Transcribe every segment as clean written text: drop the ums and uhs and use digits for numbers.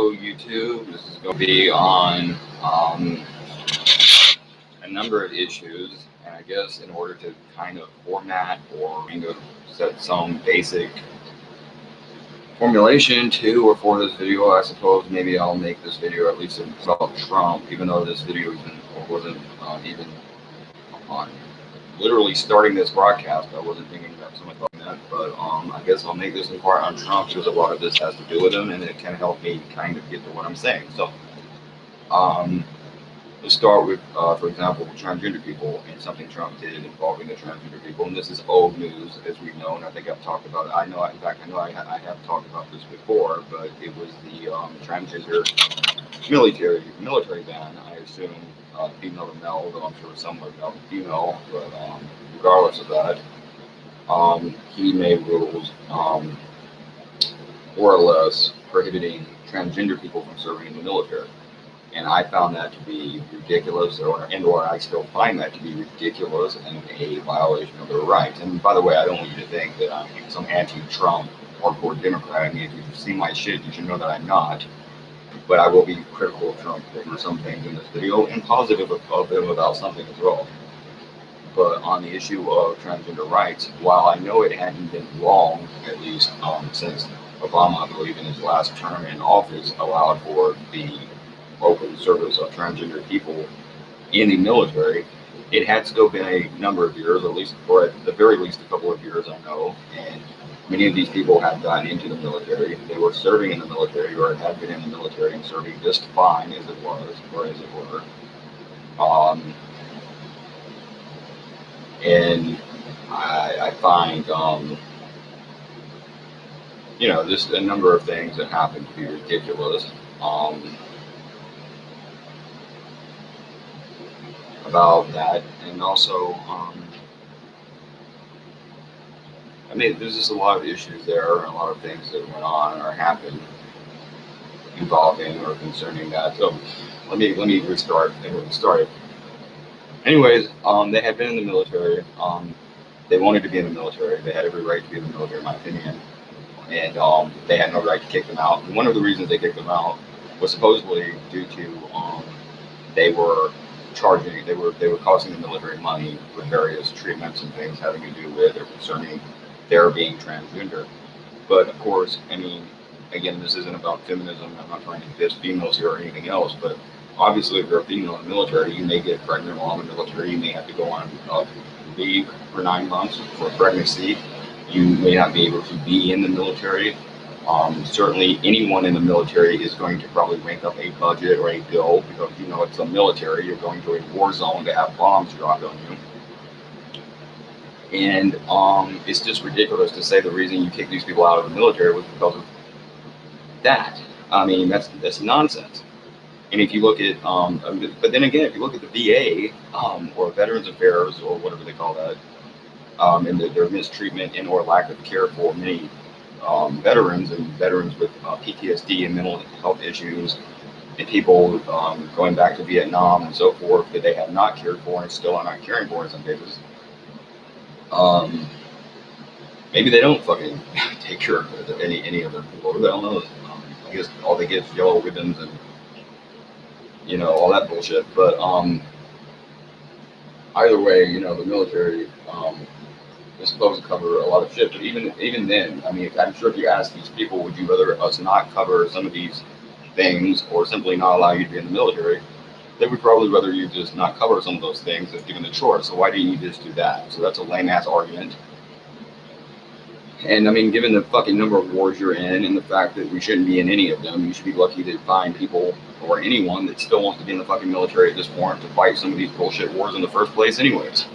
Hello YouTube, this is going to be on a number of issues, and I guess in order to kind of format or kind of set some basic formulation to or for this video, I suppose maybe I'll make this video at least about Trump, even though this video wasn't even on literally starting this broadcast. I wasn't thinking about something like that, but I guess I'll make this in part on Trump because a lot of this has to do with him, and it can help me kind of get to what I'm saying. So, let's start with, for example, transgender people and something Trump did involving the transgender people. And this is old news, as we know, and I think I've talked about it. I know I have talked about this before, but it was the transgender military ban. I assume female to male, though I'm sure some are female, but regardless of that, he made rules more or less prohibiting transgender people from serving in the military. And I found that to be ridiculous, or I still find that to be ridiculous and a violation of their rights. And by the way, I don't want you to think that I'm some anti-Trump hardcore Democrat. I mean, if you've seen my shit, you should know that I'm not. But I will be critical of Trump for some things in this video, and positive of him about something as well. But on the issue of transgender rights, while I know it hadn't been long, at least since Obama, I believe in his last term in office, allowed for the open service of transgender people in the military, it had still been a number of years, at least, or at the very least a couple of years, I know, and many of these people had gotten into the military. They were serving in the military, or had been in the military and serving just fine as it was, or as it were. And I find, just a number of things that happen to be ridiculous. About that, and also, I mean, there's just a lot of issues there, and a lot of things that went on or happened involving or concerning that. So let me restart and get started. Anyways, they had been in the military. They wanted to be in the military. They had every right to be in the military, in my opinion, and they had no right to kick them out. And one of the reasons they kicked them out was supposedly due to they were costing the military money with various treatments and things having to do with or concerning their being transgender. But of course, I mean, again, this isn't about feminism. I'm not trying to diss females here or anything else, but obviously if you're a female in the military, you may get pregnant while in the military. You may have to go on leave for 9 months for pregnancy. You may not be able to be in the military. Certainly anyone in the military is going to probably make up a budget or a bill because, it's a military. You're going to a war zone to have bombs dropped on you. And it's just ridiculous to say the reason you kick these people out of the military was because of that. I mean, that's nonsense. And if you look at, but then again, if you look at the VA or Veterans Affairs or whatever they call that, and their mistreatment and or lack of care for many veterans with PTSD and mental health issues, and people going back to Vietnam and so forth that they have not cared for and still are not caring for in some cases. Maybe they don't fucking take care of any other people. I don't know. I guess all they get is yellow ribbons and all that bullshit. But either way, the military is supposed to cover a lot of shit. But even then, I mean, I'm sure if you ask these people, would you rather us not cover some of these things or simply not allow you to be in the military, they would probably rather you just not cover some of those things if given the choice. So why do you just do that? So that's a lame ass argument. And I mean, given the fucking number of wars you're in and the fact that we shouldn't be in any of them, you should be lucky to find people or anyone that still wants to be in the fucking military at this point to fight some of these bullshit wars in the first place anyways.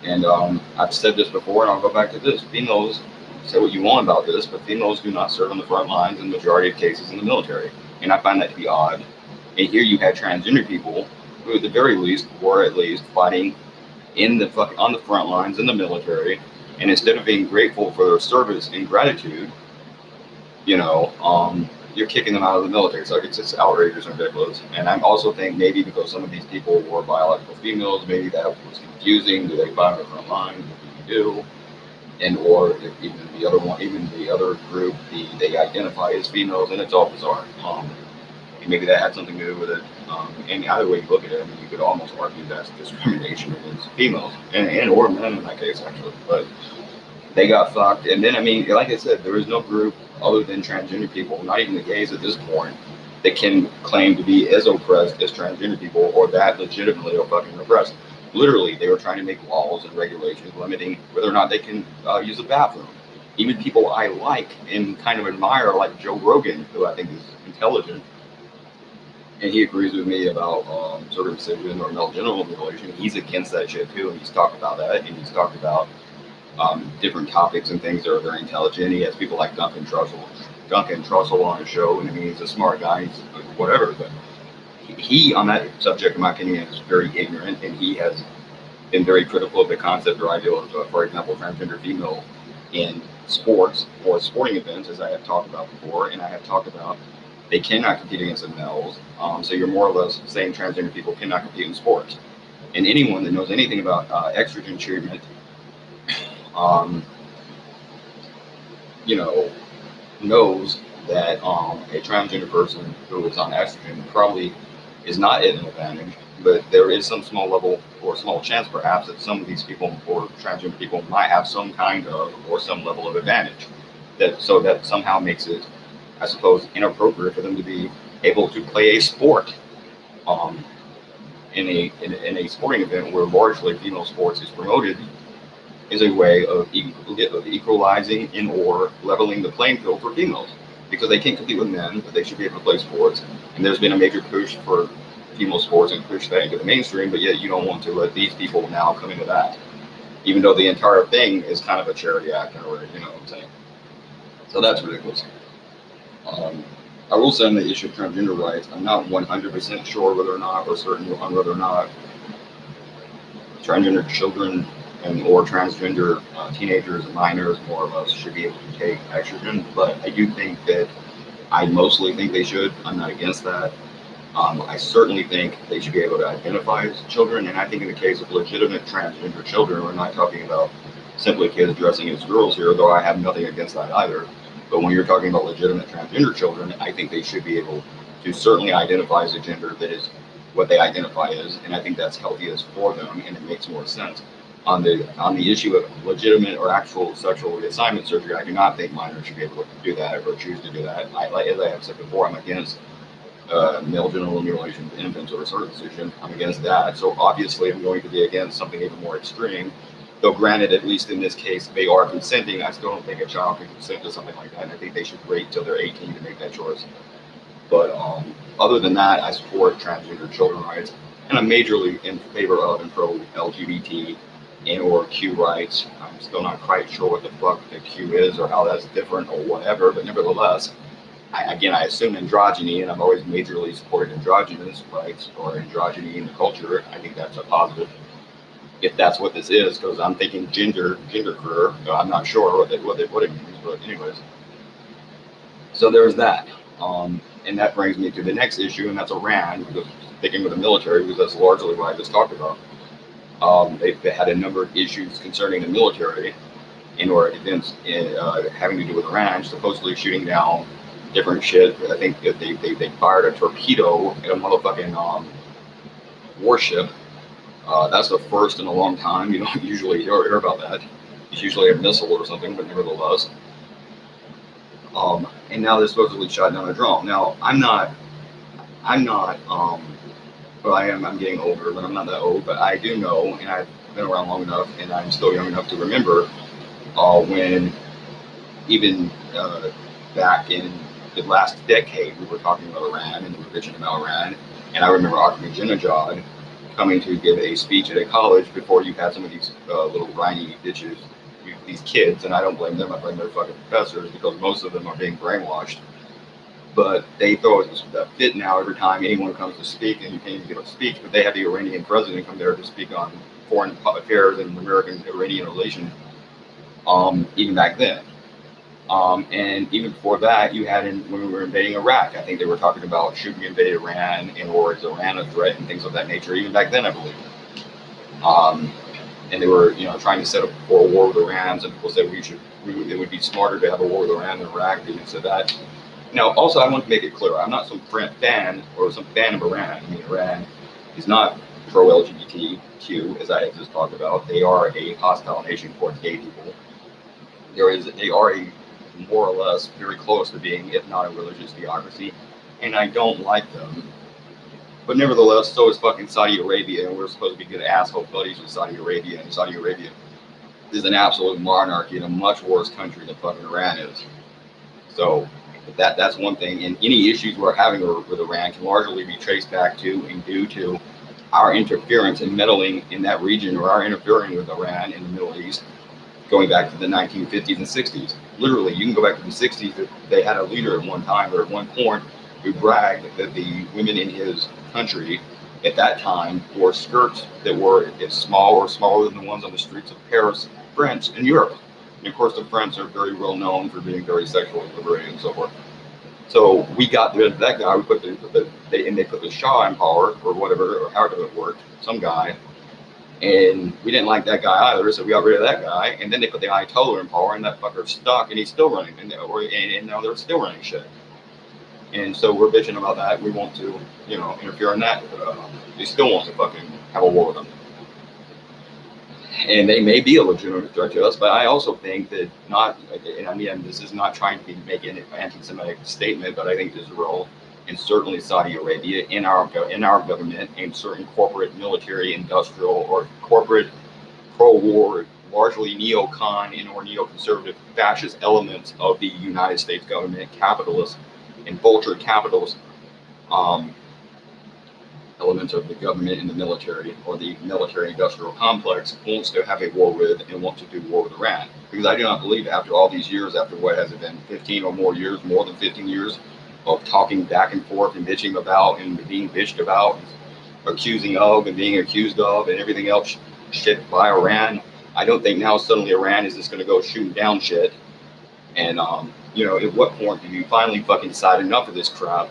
And I've said this before, and I'll go back to this. Females, say what you want about this, but females do not serve on the front lines in the majority of cases in the military. And I find that to be odd. And here you had transgender people who, at the very least, were at least fighting on the front lines in the military. And instead of being grateful for their service and gratitude, you're kicking them out of the military. So it's just outrageous and ridiculous. And I also think maybe because some of these people were biological females, maybe that was confusing. Do they fight on the front lines? What do you do? and or if even the other one, even the other group, they identify as females, and it's all bizarre. And maybe that had something to do with it. And either way you look at it, I mean, you could almost argue that's discrimination against females and or men in that case, actually. But they got fucked. And then, I mean, like I said, there is no group other than transgender people, not even the gays at this point, that can claim to be as oppressed as transgender people or that legitimately are fucking oppressed. Literally, they were trying to make laws and regulations limiting whether or not they can use the bathroom. Even people I like and kind of admire, like Joe Rogan, who I think is intelligent, and he agrees with me about circumcision or male genital mutilation. He's against that shit too, and he's talked about that, and he's talked about different topics and things that are very intelligent. He has people like Duncan Trussell on his show, and I mean he's a smart guy, he's whatever. But he on that subject, in my opinion, is very ignorant, and he has been very critical of the concept or idea of, for example, transgender female in sports or sporting events, as I have talked about before, and I have talked about they cannot compete against the males. So you're more or less saying transgender people cannot compete in sports. And anyone that knows anything about estrogen treatment, um, you know, knows that a transgender person who is on estrogen probably is not at an advantage, but there is some small level or small chance perhaps that some of these people or transgender people might have some kind of or some level of advantage. That somehow makes it, I suppose, inappropriate for them to be able to play a sport um, in a sporting event where largely female sports is promoted is a way of equalizing and or leveling the playing field for females because they can't compete with men, but they should be able to play sports. And there's been a major push for female sports and push that into the mainstream, but yet you don't want to let these people now come into that, even though the entire thing is kind of a charity act in a way, you know what I'm saying? So that's ridiculous. Um, I will say on the issue of transgender rights, I'm not 100% sure whether or not, or certain on whether or not transgender children and or transgender teenagers and minors, more or less, should be able to take estrogen. But I do think that I mostly think they should. I'm not against that. I certainly think they should be able to identify as children, and I think in the case of legitimate transgender children, we're not talking about simply kids dressing as girls here, though I have nothing against that either. But when you're talking about legitimate transgender children, I think they should be able to certainly identify as a gender that is what they identify as, and I think that's healthiest for them, and it makes more sense. On the issue of legitimate or actual sexual reassignment surgery, I do not think minors should be able to do that or choose to do that. As I have said before, I'm against male genital mutilation of infants or circumcision. I'm against that. So obviously, I'm going to be against something even more extreme. Though granted, at least in this case, they are consenting. I still don't think a child can consent to something like that. And I think they should wait till they're 18 to make that choice. But other than that, I support transgender children rights, and I'm majorly in favor of and pro LGBT and or Q rights. I'm still not quite sure what the fuck the Q is or how that's different or whatever, but nevertheless, I assume androgyny, and I've always majorly supported androgynous rights or androgyny in the culture. I think that's a positive if that's what this is, because I'm thinking gender queer. I'm not sure what it means, but anyways. So there's that. And that brings me to the next issue, and that's Iran, because sticking with the military, because that's largely what I just talked about. They had a number of issues concerning the military in or events having to do with Iran, supposedly shooting down different shit. I think that they fired a torpedo at a motherfucking warship. That's the first in a long time. You don't usually hear about that. It's usually a missile or something, but nevertheless. And now they're supposedly shot down a drone. Now, well, I'm getting older, but I'm not that old, but I do know, and I've been around long enough, and I'm still young enough to remember when even back in the last decade, we were talking about Iran, and we were bitching about Iran, and I remember Ahmadinejad coming to give a speech at a college before you had some of these little whiny bitches, these kids, and I don't blame them, I blame their fucking professors, because most of them are being brainwashed. But they throw a fit now every time anyone comes to speak, and you can't even give a speech, but they had the Iranian president come there to speak on foreign affairs and American-Iranian relations, even back then. And even before that, you had when we were invading Iraq, I think they were talking about should we invade Iran, and or is Iran a threat and things of that nature, even back then, I believe. and they were, trying to set up for a war with Iran. Some people said it would be smarter to have a war with Iran than Iraq. They said that. Now, also, I want to make it clear, I'm not some fan of Iran. I mean, Iran is not pro LGBTQ, as I have just talked about. They are a hostile nation towards gay people. They are a more or less very close to being, if not a religious theocracy, and I don't like them. But nevertheless, so is fucking Saudi Arabia, and we're supposed to be good asshole buddies with Saudi Arabia, and Saudi Arabia is an absolute monarchy and a much worse country than fucking Iran is. So that's one thing, and any issues we're having with Iran can largely be traced back to and due to our interference and meddling in that region, or our interfering with Iran in the Middle East, going back to the 1950s and 60s. Literally, you can go back to the 60s. They had a leader at one time, or at one point, who bragged that the women in his country at that time wore skirts that were as small or smaller than the ones on the streets of Paris, France, and Europe. And of course, the French are very well known for being very sexually liberated and so forth. So we got rid of that guy. We put they put the Shah in power, or whatever, or however it worked, some guy. And we didn't like that guy either, so we got rid of that guy. And then they put the Ayatollah in power, and that fucker stuck, and he's still running. And now they're still running shit. And so we're bitching about that. We want to, interfere in that. They still want to fucking have a war with them. And they may be a legitimate threat to us, but I also think that and I mean, this is not trying to make an anti-Semitic statement, but I think Israel, and certainly Saudi Arabia, in our government, and certain corporate, military, industrial, or corporate pro-war, largely neocon and or neoconservative fascist elements of the United States government, capitalist and vulture capitalist elements of the government and the military, or the military industrial complex, wants to have a war with and want to do war with Iran. Because I do not believe, after all these years, after what has it been, 15 or more years, more than 15 years of talking back and forth and bitching about and being bitched about, accusing of and being accused of and everything else shit by Iran, I don't think now suddenly Iran is just going to go shooting down shit. And, at what point do you finally fucking decide enough of this crap?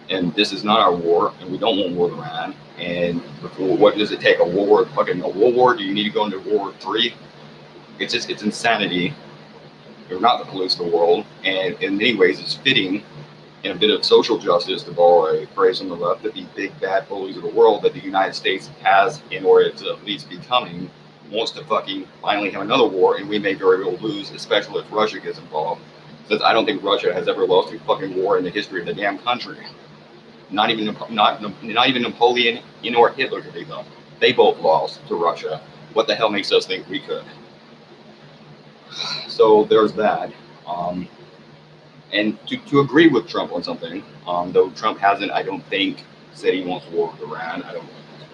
And this is not our war, and we don't want war with Iran. And what does it take? A war? Fucking a world war? Do you need to go into World War III? It's insanity. We're not the police of the world, and in many ways, it's fitting in a bit of social justice, to borrow a phrase from the left, that the big bad bullies of the world that the United States has, in order to at least becoming, wants to fucking finally have another war, and we may very well lose, especially if Russia gets involved. Since I don't think Russia has ever lost a fucking war in the history of the damn country. Not even Napoleon or Hitler could do them. They both lost to Russia. What the hell makes us think we could? So there's that. And to agree with Trump on something, though Trump hasn't, I don't think, said he wants war with Iran.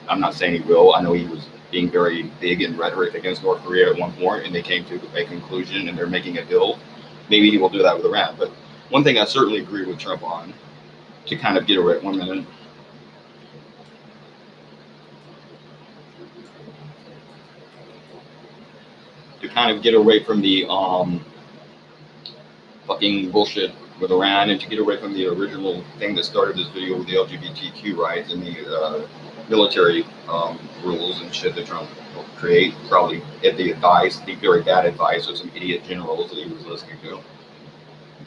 I'm not saying he will. I know he was being very big in rhetoric against North Korea at one point, and they came to a conclusion, and they're making a deal. Maybe he will do that with Iran. But one thing I certainly agree with Trump on, to kind of get away, 1 minute. To kind of get away from the fucking bullshit with Iran, and to get away from the original thing that started this video with the LGBTQ rights and the military rules and shit that Trump helped create, probably at the very bad advice of some idiot generals that he was listening to.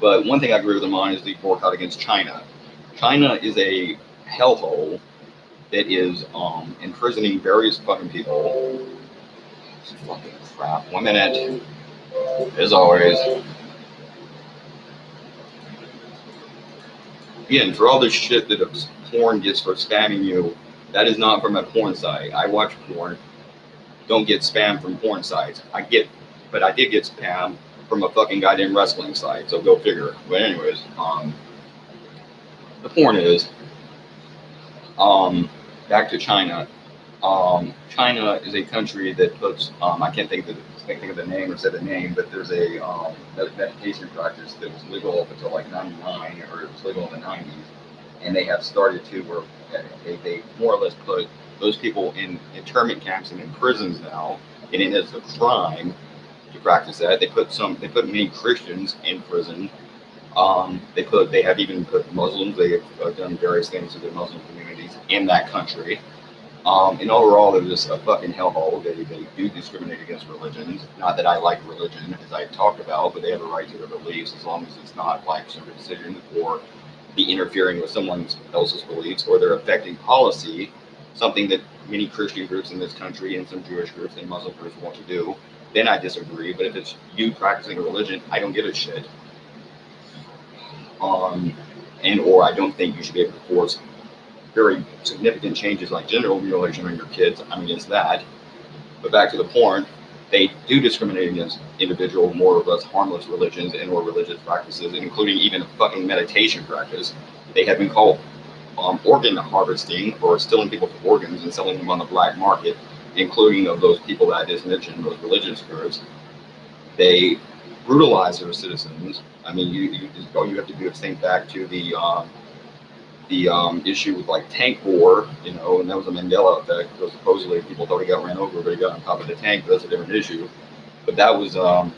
But one thing I agree with him on is the boycott against China. China is a hellhole that is imprisoning various fucking people. It's fucking crap. 1 minute. As always. Again, for all this shit that porn gets for spamming you, that is not from a porn site. I watch porn. Don't get spam from porn sites. But I did get spam from a fucking goddamn wrestling site, so go figure. But anyways, the point is, back to China. China is a country that puts, I can't think of the name or say the name, but there's a meditation practice that was legal up until like 99, or it was legal in the 90s. And they have started to, where they more or less put those people in internment camps and in prisons now, and it is a crime to practice that. They put many Christians in prison. They have even put Muslims. They have done various things to the Muslim communities in that country. And overall, they're just a fucking hellhole. They do discriminate against religions. Not that I like religion, as I talked about, but they have a right to their beliefs as long as it's not like some decision or be interfering with someone else's beliefs or they're affecting policy, something that many Christian groups in this country and some Jewish groups and Muslim groups want to do. Then I disagree. But if it's you practicing a religion, I don't give a shit. And or I don't think you should be able to force very significant changes like genital mutilation on your kids. I'm against that. But back to the porn, they do discriminate against individual, more or less harmless religions and or religious practices, including even a fucking meditation practice. They have been called organ harvesting or stealing people's organs and selling them on the black market, including of those people that I just mentioned, those religious groups. They brutalize their citizens. I mean, all you have to do is think back to the issue with like tank war, you know, and that was a Mandela effect because supposedly people thought he got ran over, but he got on top of the tank. But that's a different issue. But that was a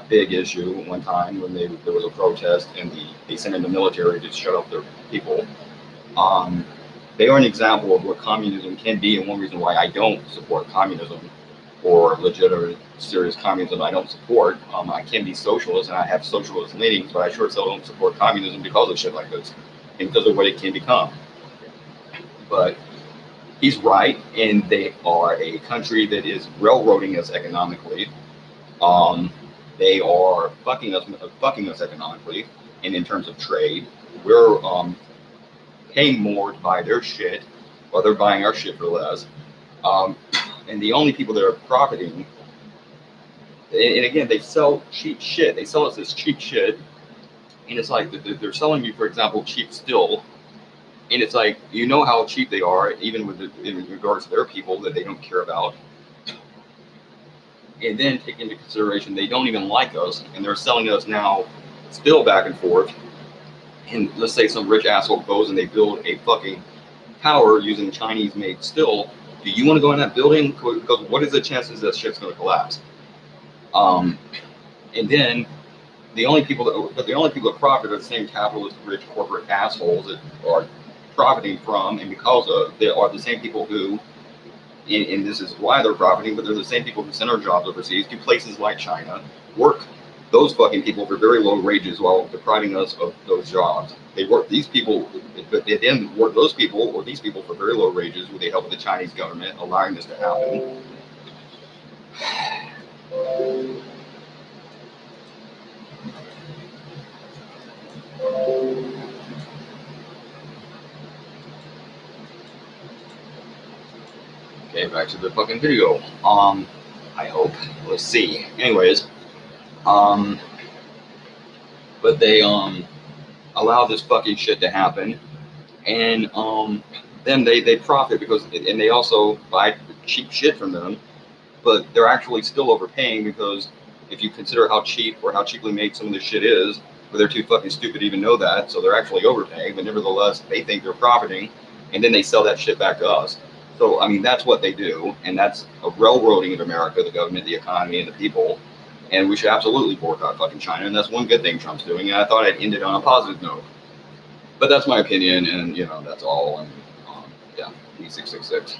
big issue one time when there was a protest and they sent in the military to shut up their people. They are an example of what communism can be, and one reason why I don't support communism or legitimate serious communism I don't support. I can be socialist and I have socialist leanings, but I sure still don't support communism because of shit like this and because of what it can become. But he's right, and they are a country that is railroading us economically. They are fucking us economically, and in terms of trade, we're paying more to buy their shit, while they're buying our shit for less. And the only people that are profiting, and again, they sell cheap shit. They sell us this cheap shit, and it's like they're selling you, for example, cheap steel, and it's like, you know how cheap they are, even in regards to their people that they don't care about. And then take into consideration they don't even like us, and they're selling us now still back and forth. And let's say some rich asshole goes and they build a fucking tower using Chinese-made steel. Do you want to go in that building? Because what is the chances that shit's going to collapse? And then the only people that profit are the same capitalist, rich corporate assholes that are profiting from, and because of, they are the same people who, and this is why they're profiting, but they're the same people who send our jobs overseas to places like China, work those fucking people for very low wages while depriving us of those jobs. They work these people, but they then work those people or these people for very low wages with the help of the Chinese government, allowing this to happen. Okay, back to the fucking video. I hope. Let's see. Anyways, but they allow this fucking shit to happen, and then they profit because, and they also buy cheap shit from them, but they're actually still overpaying because if you consider how cheap or how cheaply made some of this shit is, but they're too fucking stupid to even know that, so they're actually overpaying, but nevertheless they think they're profiting, and then they sell that shit back to us. So I mean, that's what they do, and that's a railroading of America, the government, the economy, and the people. And we should absolutely boycott fucking China, and that's one good thing Trump's doing. And I thought I'd end it on a positive note, but that's my opinion, and you know, that's all. And yeah, P666.